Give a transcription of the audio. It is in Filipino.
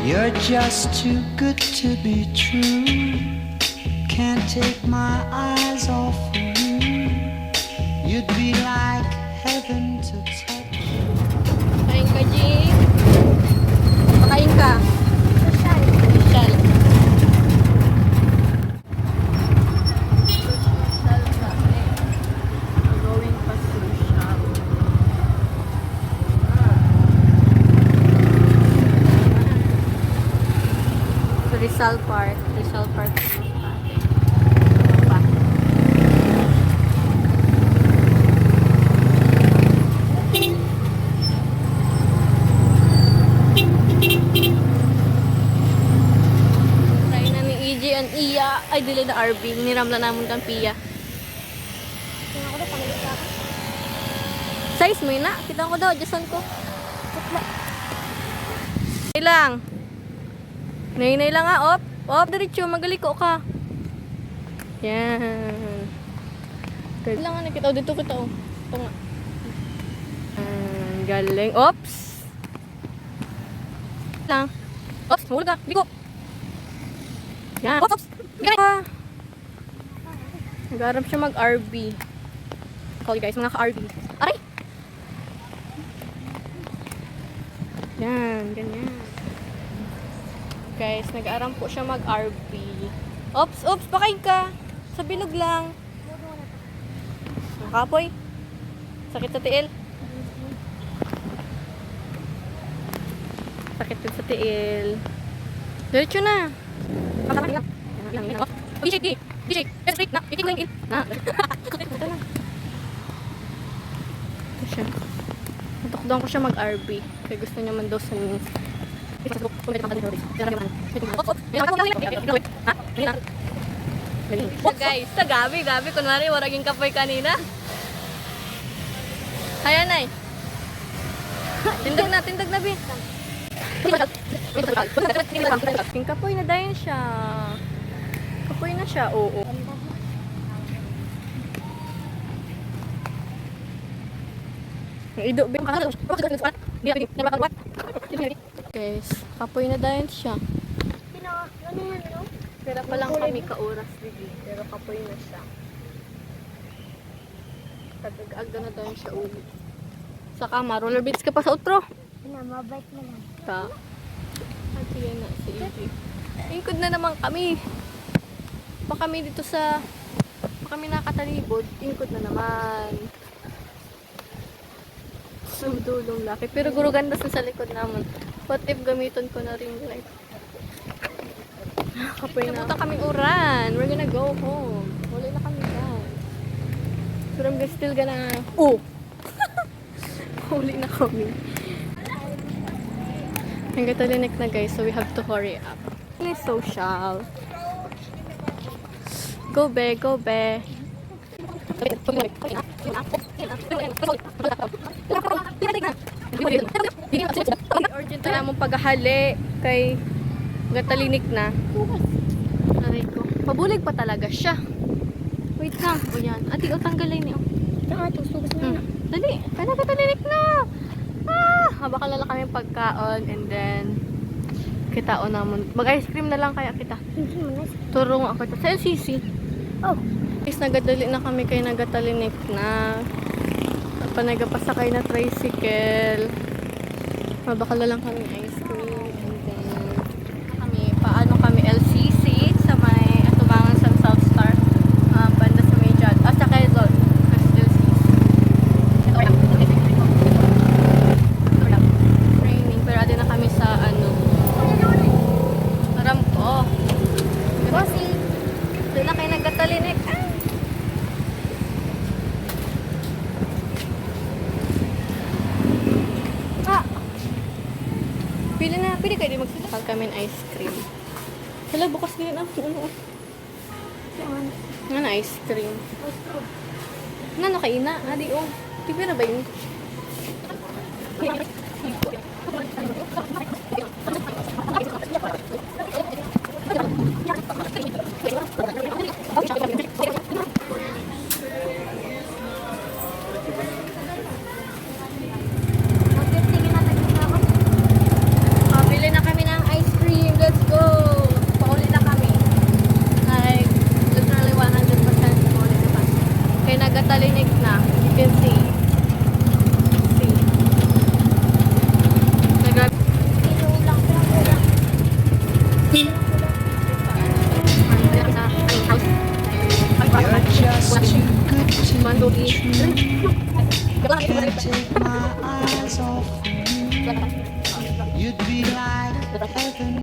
You're just too good to be true. Can't take my eyes off of you. You'd be like heaven to touch. Kain ka, Jing. Pakain ka. Social. Going pa social. So, Rizal Park. Rizal Park. Try na ni EJ and Iya. Ay, dili na RB. Niramla naman kang Pia. Size mo yun na. Kita ko daw. Adjustan ko. Nay lang. Nay lang nga. Op. Op, diretso. Magaliko ka. Yan. Kailangan na kita. O, dito kita. O. Ito nga. Galing. Ops. Lang. Ops, mahulog ka. Liko. Yan. Ops, ops. Galing. Nag-arap siya mag-RB. Call you guys, mga ka-RB. Aray! Yan, ganyan. Guys, nag-aram po siya mag-RB. Ops, ops, pakain ka. Sa bilog lang. Kapoy. Sakit sa tiil. Sakit din sa tiil. Diretso na. DJ, DJ, let's break na. Iting lang in. Na. Ito na. Ito siya. Natakdahan ko siya mag-RB. Kaya gusto niya man daw sa mga. So guys, sa gabi. Kunwari, waraging kapoy kanina. Ayan, Nay. Tindag na, Bi. Yung kapoy na dayon siya. Kapoy na siya, oo. Yung ido, guys, kapoy na dayon siya. Pero pa lang kami ka-oras, Bibi. Pero kapoy na siya. Tagag-aga na dayon siya ulit. Sa kama, rollerblades ka pa sa outro. Mabait mo lang. Ta. At sige na, si EJ. Ingkod na naman kami. Pa kami dito sa... Pa kami nakatalibod. Ingkod na naman. Sumdulong laki. Pero guro ganda sa likod naman. What if gamiton ko na ring light? Kapoy na. Napunta kaming uran. We're gonna go home. Wala na kami dyan. Pero I'm still gonna... Oh! Huli na kami. Ang gatalinik na guys, so we have to hurry up. It's social. Go be, go be. Urgent na mong paghahali kay gatalinik na. Aray ko. Pabulig pa talaga siya. Wait lang. O yan. Ati, o tanggalay niyo. Dali. Kaya gatalinik na. Baka lala kami pagkaon and then kitaon naman. Mag-ice cream na lang kaya kita. Turong ako ito. Sa LCC. Oh. Guys, nagadali na kami kay nagatalinik na. Panagapasakay na tricycle. Baka lang kami ice cream and then paano kami LCC sa may atubangan sa South Star. Banda sa may Jad. Sa Quezon. Pwede kayo din magsilakal kami ng ice cream. Hala, bukas din ang ano ice cream. Ano kayo na? Adi o. Tibi na ba yun? Bili na kami ng ice Talinig na. You can see. See. Nag- You're just too good to be Mandoli. true. Can't take my eyes off you. You'd be like heaven.